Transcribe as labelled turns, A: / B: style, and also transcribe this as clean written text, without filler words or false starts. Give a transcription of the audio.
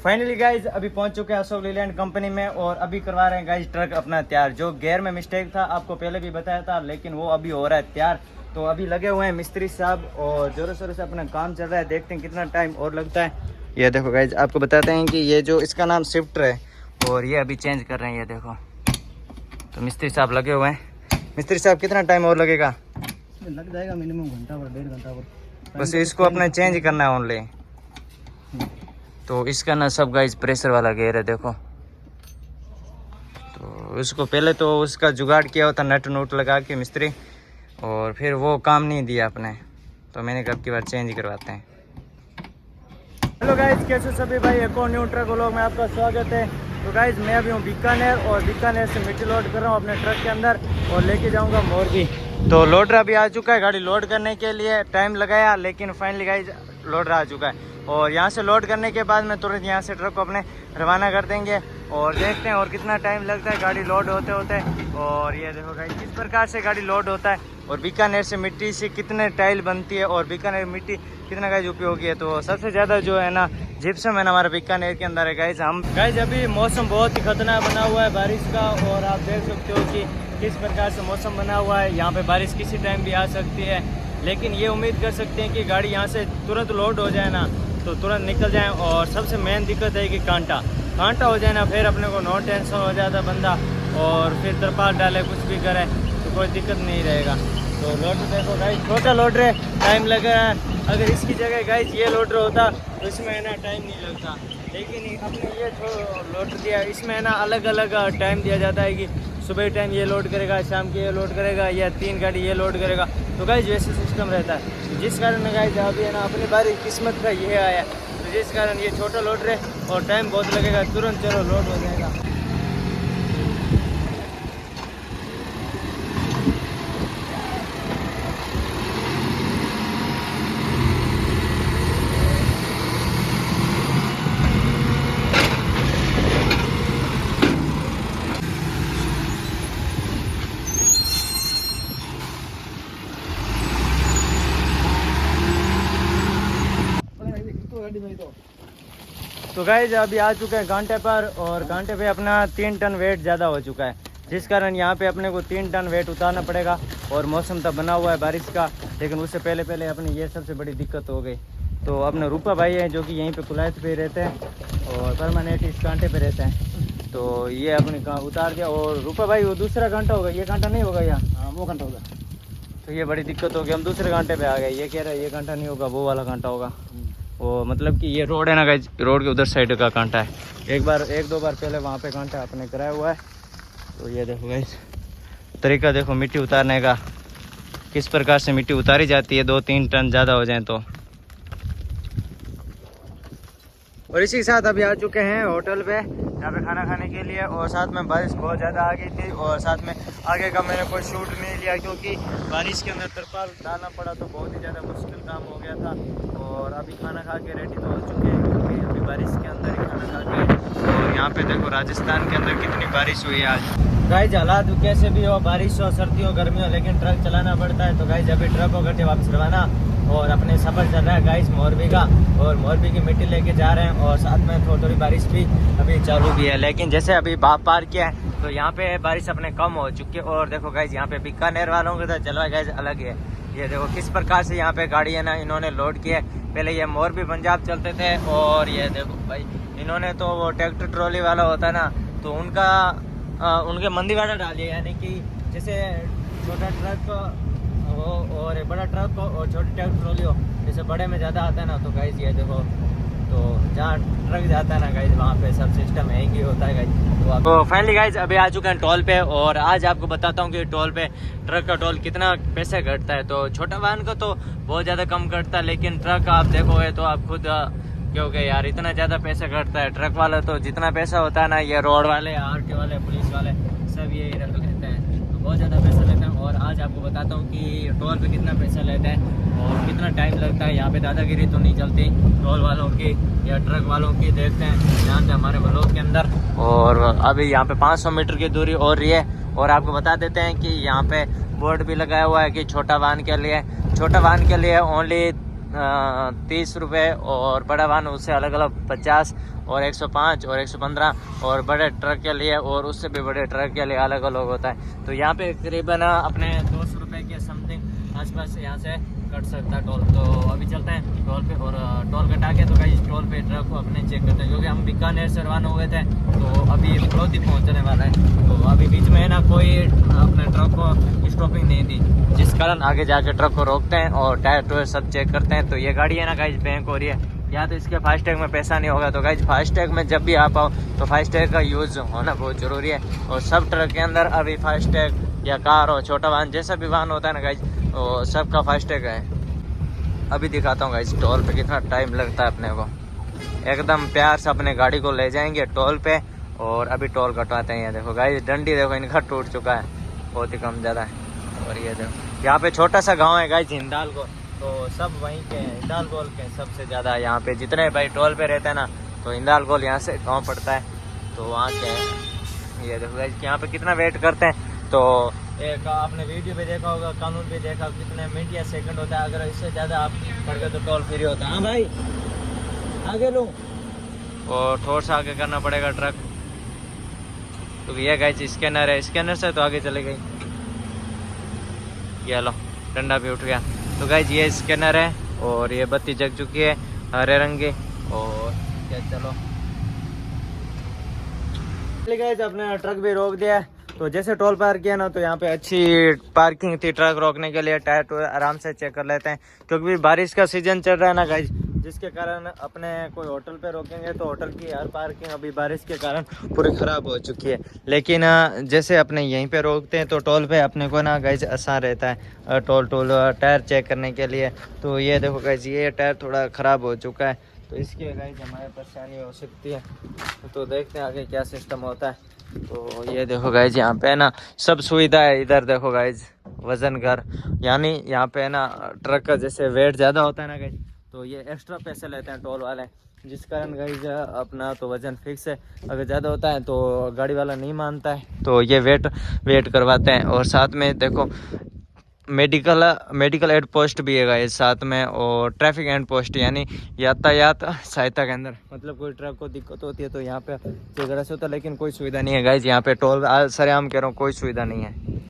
A: Finally guys अभी पहुंच चुके हैं अशोक लीलैंड कंपनी में और अभी करवा रहे हैं गाइज ट्रक अपना तैयार। जो गियर में मिस्टेक था आपको पहले भी बताया था, लेकिन वो अभी हो रहा है तैयार। तो अभी लगे हुए हैं मिस्त्री साहब और जोरों शोरों से अपना काम चल रहा है। देखते हैं कितना टाइम और लगता है। ये देखो गाइज, आपको बताते हैं कि ये जो इसका नाम शिफ्टर है और ये अभी चेंज कर रहे हैं। ये देखो, तो मिस्त्री साहब लगे हुए हैं। मिस्त्री साहब कितना टाइम और लगेगा?
B: लग जाएगा मिनिमम घंटा भर, 1.5 घंटा भर।
A: बस इसको अपना चेंज करना है ओनली। तो इसका ना सब गाइज प्रेशर वाला गियर है, देखो। तो उसको पहले तो उसका जुगाड़ किया होता नट नोट लगा के मिस्त्री, और फिर वो काम नहीं दिया अपने, तो मैंने कब की बार चेंज करवाते हैं। हेलो गाइज, कैसे सभी भाई, एक और न्यू ट्रक व्लॉग में आपका स्वागत है। तो गाइज मैं अभी हूँ बीकानेर और बीकानेर से मिट्टी लोड कर रहा हूँ अपने ट्रक के अंदर और लेके जाऊँगा मोरबी। तो लोडर अभी आ चुका है। गाड़ी लोड करने के लिए टाइम लगाया, लेकिन फाइनली गाइज लोडर आ चुका है। और यहाँ से लोड करने के बाद में तुरंत यहाँ से ट्रक को अपने रवाना कर देंगे और देखते हैं और कितना टाइम लगता है गाड़ी लोड होते होते। और ये देखो गाइस, किस प्रकार से गाड़ी लोड होता है और बीकानेर से मिट्टी से कितने टाइल बनती है और बीकानेर मिट्टी कितना गाइस उपयोगी है। तो सबसे ज़्यादा जो है ना जिप्सम है ना हमारा बीकानेर के अंदर है गाइस। हम गाइस अभी मौसम बहुत ही खतरनाक बना हुआ है बारिश का, और आप देख सकते हो कि किस प्रकार से मौसम बना हुआ है। यहाँ पे बारिश किसी टाइम भी आ सकती है, लेकिन ये उम्मीद कर सकते हैं कि गाड़ी यहाँ से तुरंत लोड हो जाए ना तो तुरंत निकल जाए। और सबसे मेन दिक्कत है कि कांटा हो जाए ना, फिर अपने को नो टेंशन हो जाता बंदा, और फिर तरपाल डाले कुछ भी करे तो कोई दिक्कत नहीं रहेगा। तो लोडर देखो गाइस, छोटा लोडर है, टाइम लग रहा है। अगर इसकी जगह गाइस ये लोडर होता तो इसमें है ना टाइम नहीं लगता, लेकिन अपने ये लोडर दिया, इसमें है ना अलग अलग टाइम दिया जाता है कि सुबह टाइम ये लोड करेगा, शाम के ये लोड करेगा, या 3 गाड़ी ये लोड करेगा। तो गाइस वैसे सिस्टम रहता है, जिस कारण गाइस अभी है ना अपनी बारी किस्मत का ये आया, तो जिस कारण ये छोटा लोडर है और टाइम बहुत लगेगा, तुरंत चलो लोड हो जाएगा। तो गाइज अभी आ चुके हैं घंटे पर, और घंटे पे अपना 3 टन वेट ज़्यादा हो चुका है, जिस कारण यहाँ पे अपने को 3 टन वेट उतारना पड़ेगा। और मौसम तो बना हुआ है बारिश का, लेकिन उससे पहले अपने ये सबसे बड़ी दिक्कत हो गई। तो अपने रूपा भाई हैं जो कि यहीं पे कुलायत पे रहते हैं और परमानेंट इस घंटे पे रहते हैं। तो ये अपने उतार दिया। और रूपा भाई वो दूसरा घंटा होगा, ये घंटा नहीं होगा यहाँ?
B: हाँ वो घंटा होगा।
A: तो ये बड़ी दिक्कत होगी, हम दूसरे घंटे पे आ गए। ये कह रहे हैं ये घंटा नहीं होगा, वो वाला घंटा होगा। वो मतलब कि ये रोड है ना गाइस, रोड के उधर साइड का कांटा है। एक दो बार पहले वहाँ पे कांटा अपने कराया हुआ है। तो ये देखो गाइस, तरीका देखो मिट्टी उतारने का, किस प्रकार से मिट्टी उतारी जाती है 2-3 टन ज़्यादा हो जाए तो। और इसी के साथ अभी आ चुके हैं होटल पे, यहाँ पे खाना खाने के लिए। और साथ में बारिश बहुत ज़्यादा आ गई थी, और साथ में आगे का मैंने कोई शूट नहीं लिया क्योंकि बारिश के अंदर तरपाल डालना पड़ा, तो बहुत ही ज़्यादा मुश्किल काम हो गया था। और अभी खाना खा के रेडी तो हो चुके हैं, क्योंकि अभी बारिश के अंदर ही खाना खा के। और यहाँ पे देखो राजस्थान के अंदर कितनी बारिश हुई है आज। गाइस हालात कैसे भी हो, बारिश हो, सर्दी हो, गर्मी हो, लेकिन ट्रक चलाना पड़ता है। तो गाइस अभी ट्रक को करके वापस रवाना, और अपने सफ़र चल रहा है गाइस मोरबी का, और मोरबी की मिट्टी लेके जा रहे हैं। और साथ में थोड़ी बारिश भी अभी चालू भी है, लेकिन जैसे अभी बाप पार किया है तो यहाँ पे बारिश अपने कम हो चुकी है। और देखो गाइस, यहाँ पे बीकानेर वालों का तो जलवा गाइस अलग है। ये देखो किस प्रकार से यहाँ पे गाड़ी है ना इन्होंने लोड किया है। पहले ये मोरबी पंजाब चलते थे, और ये देखो भाई इन्होंने तो वो ट्रैक्टर ट्रॉली वाला होता है ना, तो उनके मंदीवाड़ा डालिए, यानी कि जैसे छोटा ट्रक हो और बड़ा ट्रक हो और छोटी ट्रैक्टर ट्रॉली हो, जैसे बड़े में ज़्यादा आता है ना। तो गाइस ये देखो, तो जहाँ ट्रक जाता है ना गाइस, वहाँ पे सब सिस्टम एक ही होता है गाइस। तो फाइनली गाइस अभी आ चुके हैं टोल पे, और आज आपको बताता हूँ कि टोल पे ट्रक का टोल कितना पैसे घटता है। तो छोटा वाहन का तो बहुत ज़्यादा कम घटता है, लेकिन ट्रक आप देखोगे तो आप खुद क्योंकि यार इतना ज़्यादा पैसा घटता है। ट्रक वाला तो जितना पैसा होता है ना, ये रोड वाले, आरटी वाले, पुलिस वाले सब यही रख लेते हैं, तो बहुत ज़्यादा पैसा लेते हैं। और आज आपको बताता हूँ कि टोल पे कितना पैसा लेते हैं और कितना टाइम लगता है। यहाँ पे दादागिरी तो नहीं चलती टोल वालों की या ट्रक वालों की, देखते हैं ध्यान से हमारे ब्लॉक के अंदर। और अभी यहाँ पे 500 मीटर की दूरी और रही है। और आपको बता देते हैं कि यहाँ पे बोर्ड भी लगाया हुआ है कि छोटा वाहन के लिए ओनली 30 रुपये, और बड़ा वाहन उससे अलग अलग 50 और 105 और 115, और बड़े ट्रक के लिए और उससे भी बड़े ट्रक के लिए अलग अलग होता है। तो यहाँ पे करीबन अपने 200 रुपये के समथिंग आसपास यहाँ से कट सकता है टोल। तो अभी चलते हैं टोल पे, और टोल कटा के तो कहीं टोल पे ट्रक को अपने चेक करते हैं, क्योंकि हम बीकानेर से रवाना हुए थे तो अभी फलोदी पहुँचने वाला है। तो अभी बीच में ना कोई अपने ट्रक को स्टॉपिंग नहीं दी, जिस कारण आगे जाके ट्रक को रोकते हैं और टायर टूयर सब चेक करते हैं। तो ये गाड़ी है ना गाइस बैंक हो रही है, या तो इसके फास्टैग में पैसा नहीं होगा। तो गाइस फास्टैग में जब भी आप आओ तो फास्टैग का यूज़ होना बहुत ज़रूरी है। और सब ट्रक के अंदर अभी फास्टैग, या कार हो छोटा वाहन जैसा भी वाहन होता है ना गाइस, तो सबका फास्टैग है। अभी दिखाता हूँ गाइस टोल पे कितना टाइम लगता है अपने को। एकदम प्यार से अपने गाड़ी को ले जाएंगे टोल पे, और अभी टोल कटवाते हैं। ये देखो गाइस डंडी देखो इनका टूट चुका है, बहुत ही कम ज़्यादा है। और ये देखो यहाँ पे छोटा सा गाँव है गाइस हिंदालको, तो सब वहीं के हिंदालकोल के सबसे ज़्यादा यहाँ पे जितने भाई टोल पे रहते हैं ना, तो हिंदालकोल यहाँ से गाँव पड़ता है, तो वहाँ के हैं। ये देखो गाइस यहाँ पे कितना वेट करते हैं। तो एक आपने वीडियो पे देखा होगा, कानून पे देखा, कितने मिनट या सेकंड होता है, अगर इससे ज़्यादा आप कर गए तो टोल फ्री होता है। हाँ भाई आगे लो, और थोड़ा सा आगे करना पड़ेगा ट्रक। तो ये गाइस स्कैनर है, स्कैनर से तो आगे चले गई। ये लो डंडा भी उठ गया। तो गाइस ये स्कैनर है, और ये बत्ती जग चुकी है हरे रंग की। और क्या चलो गाइस अपने ट्रक भी रोक दिया है। तो जैसे टोल पार किया ना, तो यहाँ पे अच्छी पार्किंग थी ट्रक रोकने के लिए, टायर टूर आराम से चेक कर लेते हैं, क्योंकि बारिश का सीजन चल रहा है ना गाइस, जिसके कारण अपने कोई होटल पे रोकेंगे तो होटल की हर पार्किंग अभी बारिश के कारण पूरी ख़राब हो चुकी है। लेकिन जैसे अपने यहीं पे रोकते हैं तो टोल पे अपने को ना गाइस आसान रहता है टोल टायर चेक करने के लिए। तो ये देखो गाइस ये टायर थोड़ा ख़राब हो चुका है, तो इसकी गाइस हमारे परेशानी हो सकती है। तो देखते हैं आगे क्या सिस्टम होता है। तो ये देखो गाइज यहाँ पे ना सब सुविधा है। इधर देखो गाइज वजन घर, यानी यहाँ पे ना ट्रक का जैसे वेट ज़्यादा होता है ना गाइज, तो ये एक्स्ट्रा पैसे लेते हैं टोल वाले, जिस कारण गाइज अपना तो वजन फिक्स है। अगर ज़्यादा होता है तो गाड़ी वाला नहीं मानता है, तो ये वेट करवाते हैं। और साथ में देखो मेडिकल एड पोस्ट भी है गाइस साथ में, और ट्रैफिक एंड पोस्ट यानी यातायात सहायता केंद्र, मतलब कोई ट्रक को दिक्कत होती है तो यहाँ पे वगैरह से होता है। लेकिन कोई सुविधा नहीं है गाइस यहाँ पे टोल सरेआम कह रहा हूँ, कोई सुविधा नहीं है।